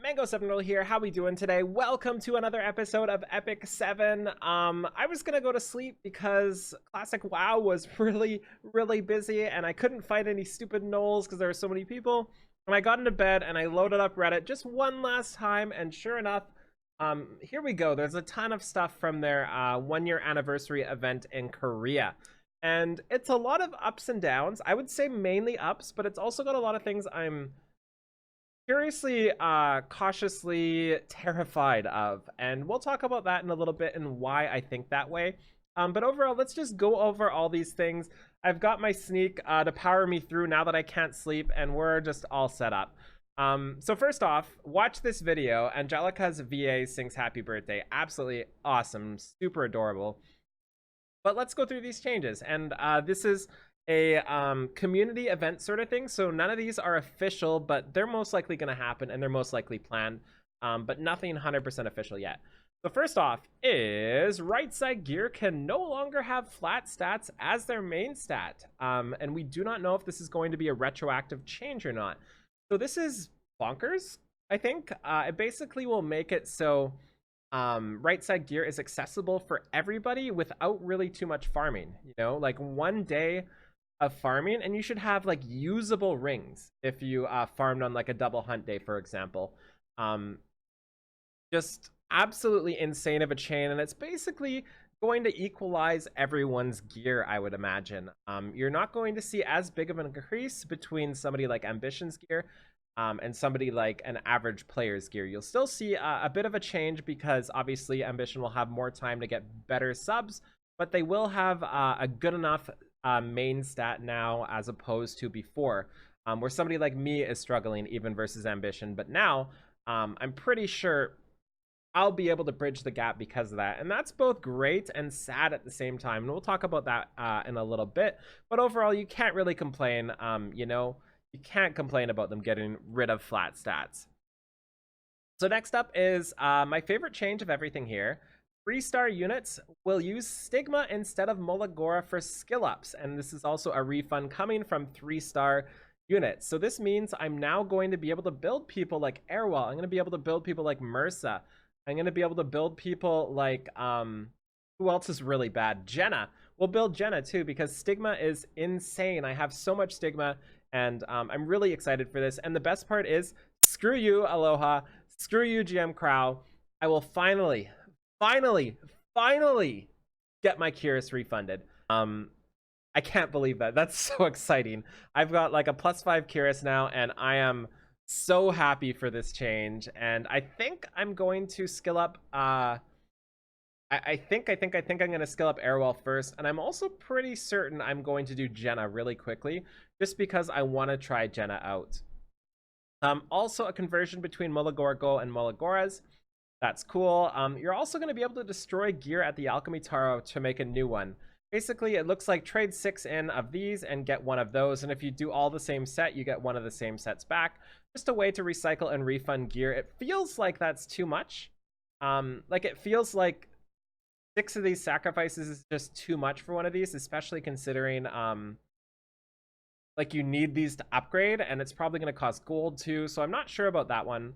Mango7 here. How we doing today? Welcome to another episode of Epic 7. I was gonna go to sleep because Classic WoW was really busy and I couldn't fight any stupid gnolls because there were so many people. And I got into bed and I loaded up Reddit just one last time, and sure enough, here we go. There's a ton of stuff from their 1-year anniversary event in Korea. And it's a lot of ups and downs. I would say mainly ups, but it's also got a lot of things I'm curiously, cautiously terrified of, and we'll talk about that in a little bit and why I think that way. But overall, let's just go over all these things. I've got my sneak to power me through now that I can't sleep, and we're just all set up. So first off, watch this video. Angelica's VA sings happy birthday. Absolutely awesome, super adorable. But let's go through these changes, and this is a community event sort of thing, so none of these are official, but they're most likely going to happen and they're most likely planned, but nothing 100% official yet. So first off is right side gear can no longer have flat stats as their main stat, and we do not know if this is going to be a retroactive change or not. So this is bonkers. I think it basically will make it so right side gear is accessible for everybody without really too much farming, you know, like one day of farming and you should have like usable rings if you farmed on like a double hunt day, for example. Just absolutely insane of a chain, and it's basically going to equalize everyone's gear, I would imagine. You're not going to see as big of an increase between somebody like Ambition's gear and somebody like an average player's gear. You'll still see a bit of a change because obviously Ambition will have more time to get better subs, but they will have a good enough main stat now as opposed to before, where somebody like me is struggling even versus Ambition. But now I'm pretty sure I'll be able to bridge the gap because of that, and that's both great and sad at the same time, and we'll talk about that in a little bit. But overall, you can't really complain. You know, you can't complain about them getting rid of flat stats. So next up is my favorite change of everything here. 3-star units will use Stigma instead of Mola for skill ups, and this is also a refund coming from 3-star units. So this means I'm now going to be able to build people like Airwall. I'm going to be able to build people like Mursa. I'm going to be able to build people like who else is really bad? Jenna. We'll build Jenna too because Stigma is insane. I have so much Stigma, and I'm really excited for this. And the best part is, screw you, Aloha. Screw you, GM Crow. I will finally get my Curious refunded. I can't believe that. That's so exciting. I've got like a +5 Curious now, and I am so happy for this change. And I think I'm going to skill up I think I'm going to skill up Airwall first, and I'm also pretty certain I'm going to do Jenna really quickly just because I want to try Jenna out. Also a conversion between Molagorgo and Molagoras. That's cool. You're also going to be able to destroy gear at the Alchemy Taro to make a new one. Basically, it looks like trade 6 in of these and get one of those, and if you do all the same set, you get one of the same sets back. Just a way to recycle and refund gear. It feels like that's too much. Like it feels like 6 of these sacrifices is just too much for one of these, especially considering like you need these to upgrade, and it's probably going to cost gold too, so I'm not sure about that one.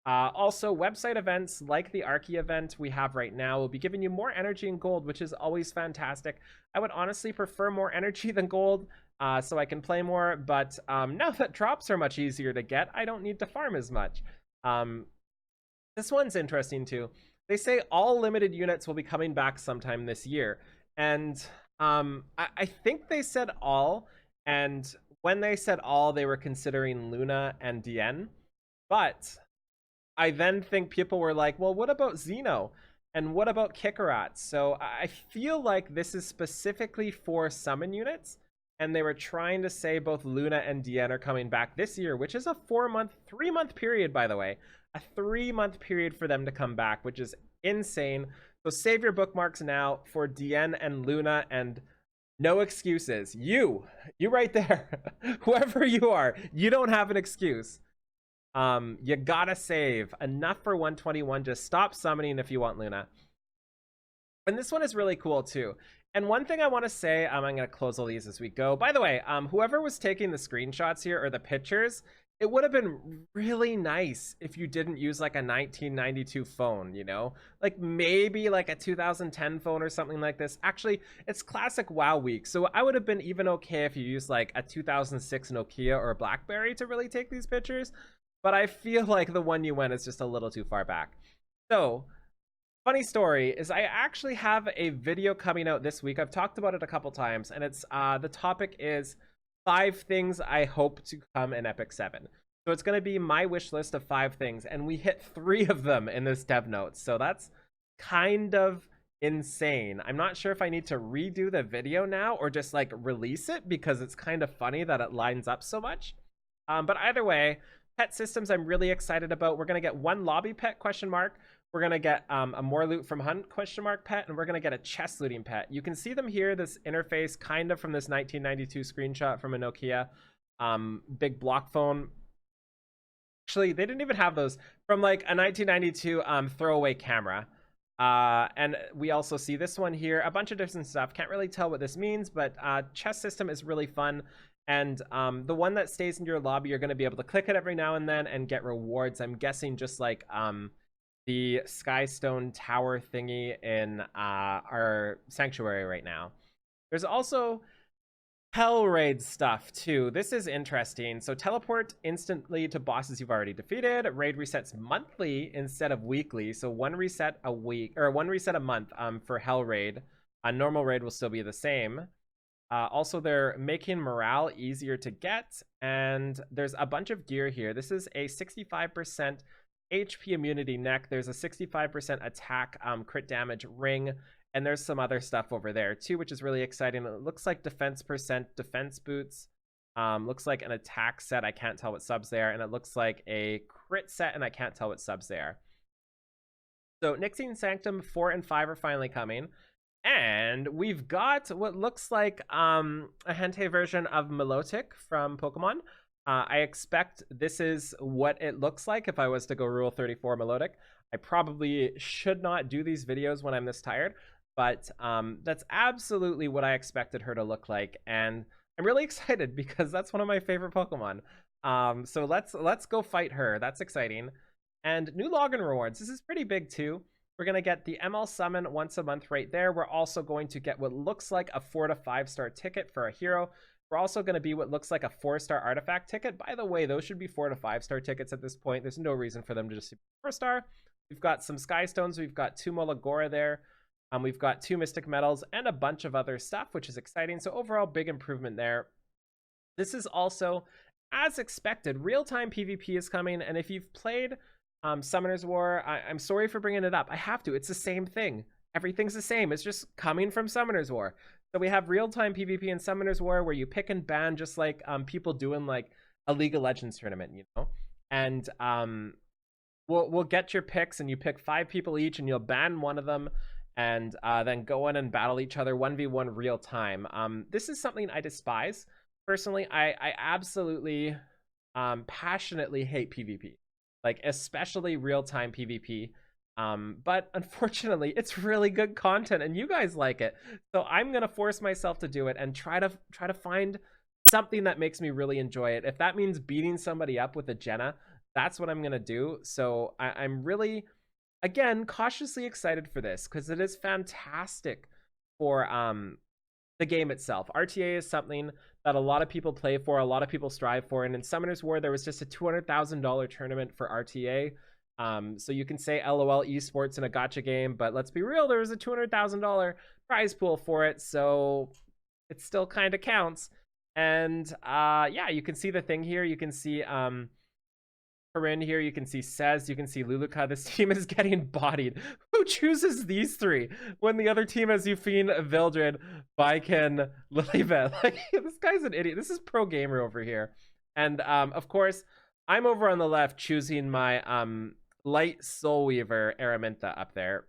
Also, website events like the Archie event we have right now will be giving you more energy and gold, which is always fantastic. I would honestly prefer more energy than gold, so I can play more, but now that drops are much easier to get, I don't need to farm as much. This one's interesting too. They say all limited units will be coming back sometime this year, and I think they said all, and when they said all, they were considering Luna and Dien, but I then think people were like, well, what about Xeno? And what about Kikarat? So I feel like this is specifically for summon units, and they were trying to say both Luna and Dien are coming back this year, which is a 3-month period, by the way. A 3-month period for them to come back, which is insane. So save your bookmarks now for Dien and Luna, and no excuses. You right there, whoever you are, you don't have an excuse. You gotta save enough for 121. Just stop summoning if you want Luna. And this one is really cool too. And one thing I want to say, I'm going to close all these as we go. By the way, whoever was taking the screenshots here or the pictures, it would have been really nice if you didn't use like a 1992 phone, you know? Like maybe like a 2010 phone or something like this. Actually, it's classic WoW week, so I would have been even okay if you used like a 2006 Nokia or a BlackBerry to really take these pictures, but I feel like the one you went is just a little too far back. So, funny story is I actually have a video coming out this week. I've talked about it a couple times, and it's the topic is 5 things I hope to come in Epic 7. So it's going to be my wish list of 5 things, and we hit 3 of them in this dev notes. So that's kind of insane. I'm not sure if I need to redo the video now or just like release it because it's kind of funny that it lines up so much. But either way, pet systems I'm really excited about. We're going to get 1 lobby pet question mark. We're going to get a more loot from hunt question mark pet, and we're going to get a chest looting pet. You can see them here, this interface kind of from this 1992 screenshot from a Nokia big block phone. Actually, they didn't even have those from like a 1992 throwaway camera. And we also see this one here, a bunch of different stuff. Can't really tell what this means, but chest system is really fun. And the one that stays in your lobby, you're going to be able to click it every now and then and get rewards. I'm guessing just like the Skystone Tower thingy in our sanctuary right now. There's also Hell Raid stuff too. This is interesting. So teleport instantly to bosses you've already defeated. Raid resets monthly instead of weekly. So 1 reset a week or 1 reset a month for Hell Raid. A normal raid will still be the same. Also, they're making morale easier to get, and there's a bunch of gear here. This is a 65% HP immunity neck. There's a 65% attack crit damage ring, and there's some other stuff over there too, which is really exciting. It looks like defense boots. Looks like an attack set. I can't tell what subs they are, and it looks like a crit set, and I can't tell what subs they are. So Nixie Sanctum 4 and 5 are finally coming. And we've got what looks like a hentai version of Milotic from Pokemon. I expect this is what it looks like if I was to go Rule 34 Milotic. I probably should not do these videos when I'm this tired, but that's absolutely what I expected her to look like. And I'm really excited because that's one of my favorite Pokemon. So let's go fight her. That's exciting. And new login rewards. This is pretty big too. We're going to get the ML summon once a month right there. We're also going to get what looks like a 4 to 5 star ticket for a hero. We're also going to be what looks like a 4-star artifact ticket. By the way, those should be 4 to 5 star tickets at this point. There's no reason for them to just be 4-star. We've got some Sky Stones. We've got 2 Molagora there. We've got 2 Mystic Metals and a bunch of other stuff, which is exciting. So overall, big improvement there. This is also, as expected, real-time PvP is coming. And if you've played Summoner's War, I'm sorry for bringing it up. I have to. It's the same thing. Everything's the same. It's just coming from Summoner's War. So we have real-time PvP in Summoner's War where you pick and ban just like people doing like a League of Legends tournament, you know? And we'll get your picks, and you pick 5 people each, and you'll ban one of them, and then go in and battle each other 1v1 real time. This is something I despise. Personally, I absolutely passionately hate PvP. Like, especially real-time PvP. But unfortunately, it's really good content, and you guys like it. So I'm gonna force myself to do it and try to find something that makes me really enjoy it. If that means beating somebody up with a Jenna, that's what I'm gonna do. So I'm really, again, cautiously excited for this because it is fantastic for the game itself. RTA is something that a lot of people play for, a lot of people strive for, and in Summoner's War there was just a $200,000 tournament for RTA. So you can say LOL esports in a gacha game, but let's be real, there was a $200,000 prize pool for it, so it still kind of counts. And yeah, you can see the thing here. You can see Corinne here, you can see Cez, you can see Luluka. This team is getting bodied. Who chooses these 3 when the other team has Euphine, Vildred, Viken, Lilibet? Like, this guy's an idiot. This is pro gamer over here. And of course, I'm over on the left choosing my Light Soul Weaver Araminta up there.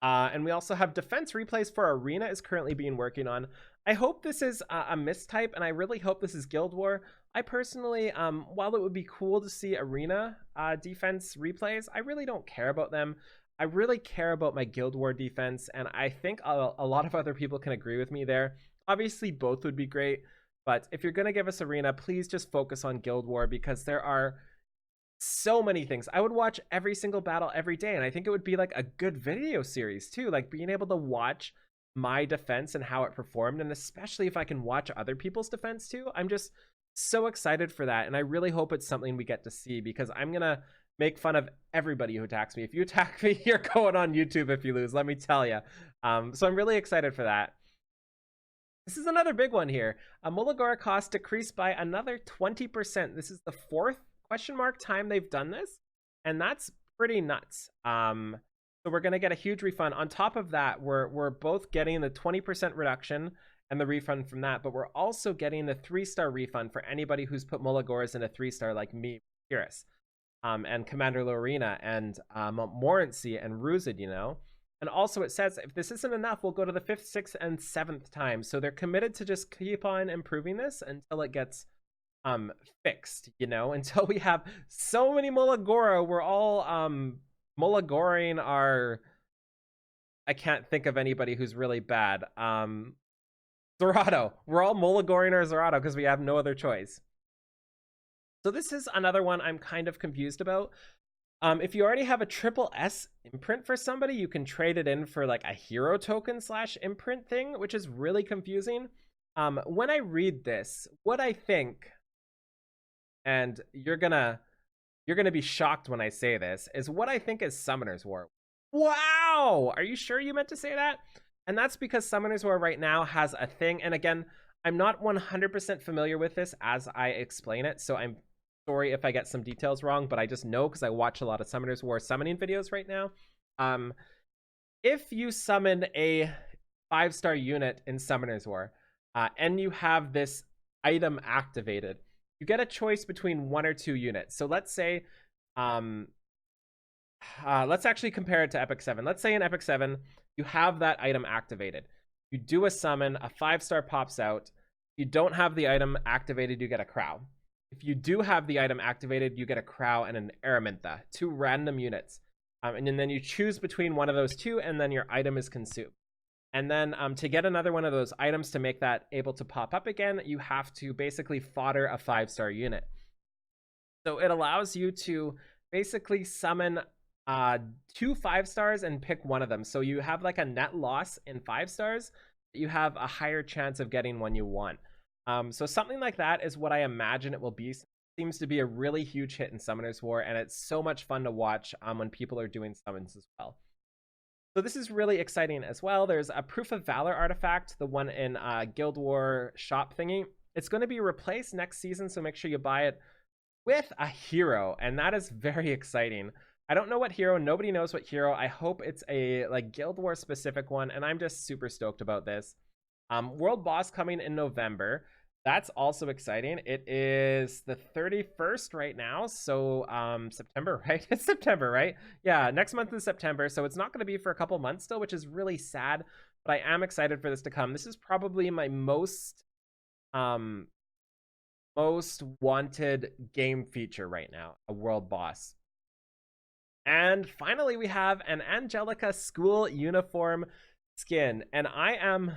And we also have defense replays for Arena is currently being working on. I hope this is a mistype, and I really hope this is Guild War. I personally, while it would be cool to see Arena defense replays, I really don't care about them. I really care about my Guild War defense, and I think a lot of other people can agree with me there. Obviously, both would be great, But if you're going to give us Arena, please just focus on Guild War, because there are so many things. I would watch every single battle every day, and I think it would be like a good video series too, like being able to watch my defense and how it performed, and especially if I can watch other people's defense too. I'm just so excited for that, and I really hope it's something we get to see, because I'm gonna make fun of everybody who attacks me. If you attack me, you're going on YouTube if you lose, let me tell you. So I'm really excited for that. This is another big one here. Mola cost decreased by another 20%. This is the fourth question mark time they've done this, and that's pretty nuts. So we're gonna get a huge refund. On top of that, we're both getting the 20% reduction and the refund from that, but we're also getting the 3-star refund for anybody who's put Molagoras in a 3-star, like me, Kiris, and Commander Lorena, and Morency and Ruzid, you know. And also it says if this isn't enough, we'll go to the 5th, 6th, and 7th time. So they're committed to just keep on improving this until it gets fixed, you know, until we have so many Molagora. We're all Molagoring our, I can't think of anybody who's really bad. Zerato. We're all Molagoring our Zerato because we have no other choice. So this is another one I'm kind of confused about. If you already have a triple S imprint for somebody, you can trade it in for like a hero token / imprint thing, which is really confusing. When I read this, what I think, and you're gonna be shocked when I say this, is what I think is Summoner's War. Wow! Are you sure you meant to say that? And that's because Summoner's War right now has a thing, and again, I'm not 100% familiar with this as I explain it, so I'm sorry if I get some details wrong, but I just know because I watch a lot of Summoner's War summoning videos right now. If you summon a 5-star unit in Summoner's War, and you have this item activated, you get a choice between 1 or 2 units. So let's say, let's actually compare it to Epic 7. Let's say in Epic 7, you have that item activated. You do a summon, a 5-star pops out. If you don't have the item activated, you get a Crow. If you do have the item activated, you get a Crow and an Araminta, 2 random units. And then you choose between one of those 2, and then your item is consumed. And then to get another one of those items to make that able to pop up again, you have to basically fodder a 5-star unit. So it allows you to basically summon 2 5-stars and pick one of them. So you have like a net loss in 5-stars. You have a higher chance of getting one you want. So something like that is what I imagine it will be. Seems to be a really huge hit in Summoner's War, and it's so much fun to watch when people are doing summons as well. So this is really exciting as well. There's a Proof of Valor artifact, the one in Guild War shop thingy. It's going to be replaced next season, so make sure you buy it with a hero, and that is very exciting. I don't know what hero, nobody knows what hero. I hope it's a like Guild War specific one, and I'm just super stoked about this. World Boss coming in November. That's also exciting. It is the 31st right now, so September, right? It's September, right? Yeah, next month is September, so it's not going to be for a couple months still, which is really sad, but I am excited for this to come. This is probably my most wanted game feature right now, a World Boss. And finally, we have an Angelica school uniform skin, and I am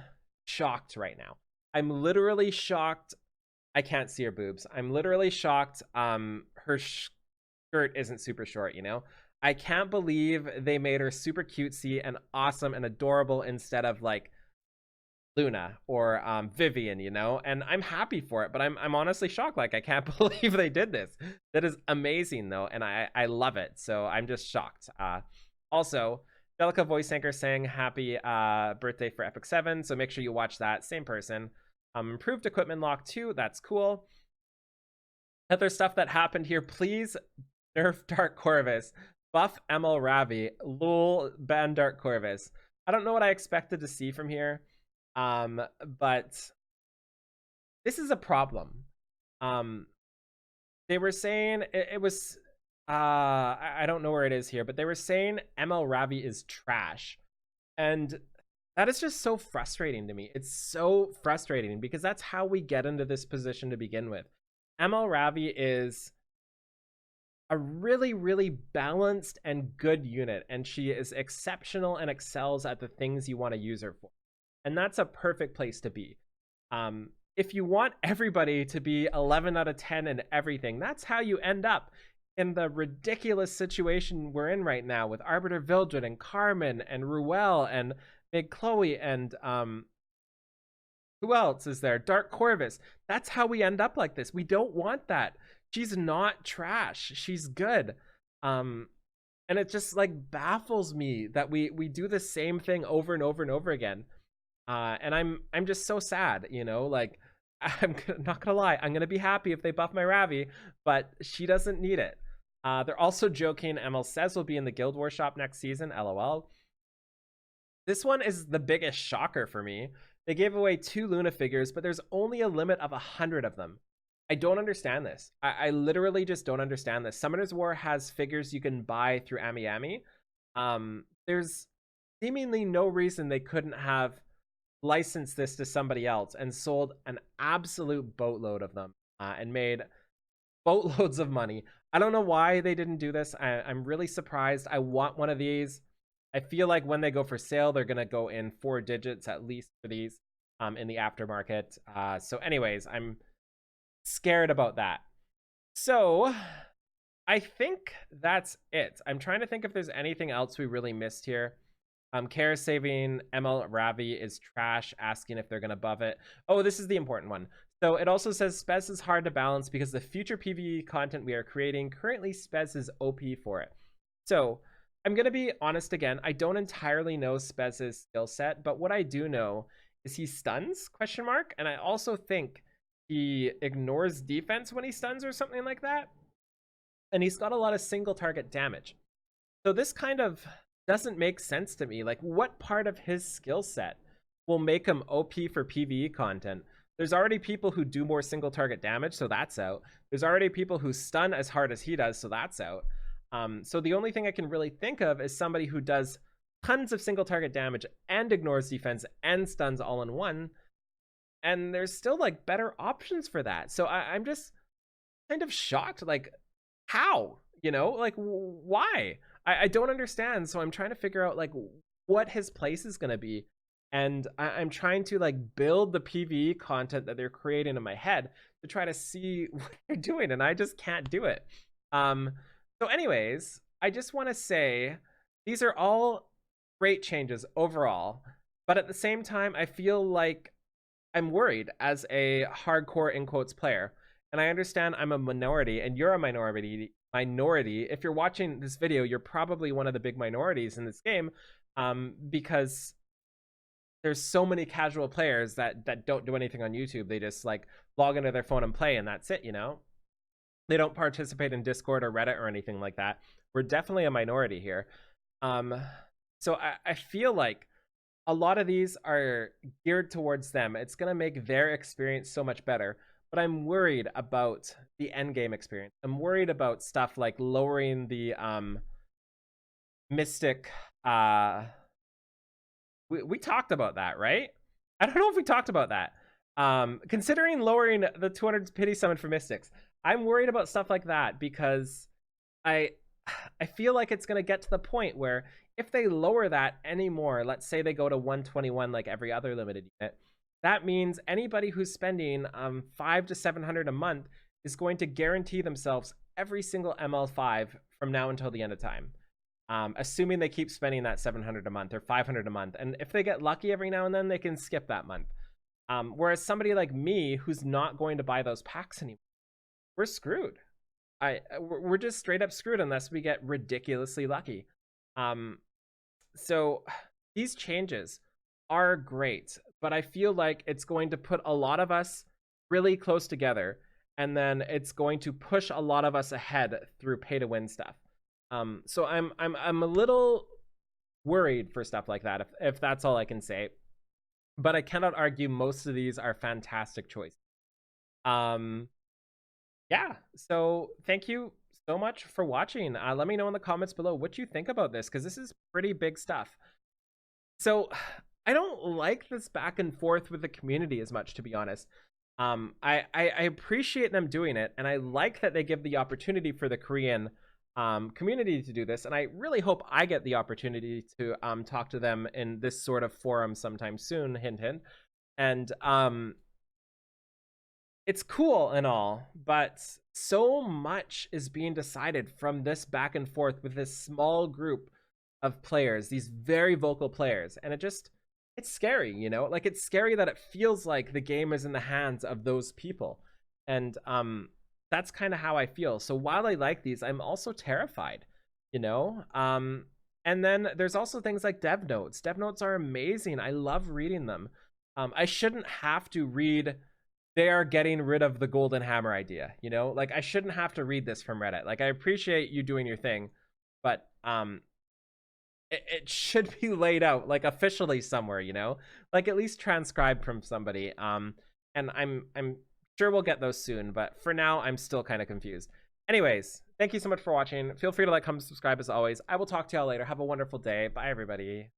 shocked right now. I'm literally shocked. I can't see her boobs. I'm literally shocked. Her skirt isn't super short, you know? I can't believe they made her super cutesy and awesome and adorable instead of like Luna or Vivian, you know? And I'm happy for it, but I'm honestly shocked. Like, I can't believe they did this. That is amazing though, and I love it. So I'm just shocked. Also, Angelica voice anchor saying happy birthday for Epic 7, so make sure you watch that. Same person. Improved equipment lock 2, that's cool. Other stuff that happened here, please nerf Dark Corvus. Buff ML Ravi. Lul ban Dark Corvus. I don't know what I expected to see from here, but this is a problem. They were saying it was... I don't know where it is here, but they were saying ML Ravi is trash. And that is just so frustrating to me. It's so frustrating because that's how we get into this position to begin with. ML Ravi is a really, really balanced and good unit, and she is exceptional and excels at the things you want to use her for. And that's a perfect place to be. if you want everybody to be 11 out of 10 and everything, that's how you end up in the ridiculous situation we're in right now with Arbiter Vildred and Carmen and Ruel and Big Chloe and who else is there? Dark Corvus. That's how we end up like this. We don't want that. She's not trash. She's good. And it just like baffles me that we do the same thing over and over and over again. And I'm just so sad, you know, like I'm not gonna lie, I'm gonna be happy if they buff my Ravi, but she doesn't need it. They're also joking ML says will be in the Guild Wars shop next season, LOL. This one is the biggest shocker for me. They gave away 2 Luna figures, but there's only a limit of 100 of them. I don't understand this. I literally just don't understand this. Summoner's War has figures you can buy through Ami. There's seemingly no reason they couldn't have licensed this to somebody else and sold an absolute boatload of them and made boatloads of money. I don't know why they didn't do this. I'm really surprised. I want one of these. I feel like when they go for sale, they're going to go in 4 digits at least for these in the aftermarket. So anyways, I'm scared about that. So I think that's it. I'm trying to think if there's anything else we really missed here. Kara saving ML Ravi is trash, asking if they're going to buff it. Oh, this is the important one. So it also says Spez is hard to balance because the future PvE content we are creating, currently Spez is OP for it. So I'm going to be honest again. I don't entirely know Spez's skill set, but what I do know is he stuns, ? And I also think he ignores defense when he stuns or something like that. And he's got a lot of single target damage. So this kind of doesn't make sense to me. Like, what part of his skill set will make him OP for PvE content? There's already people who do more single target damage, so that's out. There's already people who stun as hard as he does, so that's out. So the only thing I can really think of is somebody who does tons of single target damage and ignores defense and stuns all in one. And there's still like better options for that. So I'm just kind of shocked. Like, how? You know, like, why? I don't understand. So I'm trying to figure out like what his place is going to be. And I'm trying to like build the PvE content that they're creating in my head to try to see what they're doing. And I just can't do it. So anyways, I just want to say these are all great changes overall. But at the same time, I feel like I'm worried as a hardcore in quotes player. And I understand I'm a minority and you're a minority. If you're watching this video, you're probably one of the big minorities in this game, because there's so many casual players that don't do anything on YouTube. They just like log into their phone and play, and that's it, you know? They don't participate in Discord or Reddit or anything like that. We're definitely a minority here. So I feel like a lot of these are geared towards them. It's going to make their experience so much better. But I'm worried about the end game experience. I'm worried about stuff like lowering the Mystic. We talked about that, right? I don't know if we talked about that. Considering lowering the 200 pity summon for Mystics, I'm worried about stuff like that because I feel like it's going to get to the point where if they lower that anymore, let's say they go to 121 like every other limited unit, that means anybody who's spending 500 to 700 a month is going to guarantee themselves every single ML5 from now until the end of time. Assuming they keep spending that 700 a month or 500 a month. And if they get lucky every now and then, they can skip that month. Whereas somebody like me who's not going to buy those packs anymore, we're screwed. We're just straight up screwed unless we get ridiculously lucky. So these changes are great, but I feel like it's going to put a lot of us really close together, and then it's going to push a lot of us ahead through pay to win stuff. So I'm a little worried for stuff like that, if that's all I can say. But I cannot argue most of these are fantastic choices. Yeah, so thank you so much for watching. Let me know in the comments below what you think about this, because this is pretty big stuff. So I don't like this back and forth with the community as much, to be honest. I appreciate them doing it, and I like that they give the opportunity for the Korean community to do this, and I really hope I get the opportunity to talk to them in this sort of forum sometime soon, hint hint. And it's cool and all, but so much is being decided from this back and forth with this small group of players, these very vocal players, and it's scary, you know? Like it's scary that it feels like the game is in the hands of those people. And that's kind of how I feel. So while I like these, I'm also terrified, you know? And then there's also things like dev notes. Dev notes are amazing. I love reading them. I shouldn't have to read they are getting rid of the golden hammer idea, you know? Like I shouldn't have to read this from Reddit. Like I appreciate you doing your thing, but it should be laid out like officially somewhere, you know? Like at least transcribed from somebody. And I'm sure we'll get those soon, but for now I'm still kind of confused. Anyways, thank you so much for watching. Feel free to like, comment, subscribe as always. I will talk to y'all later. Have a wonderful day. Bye everybody.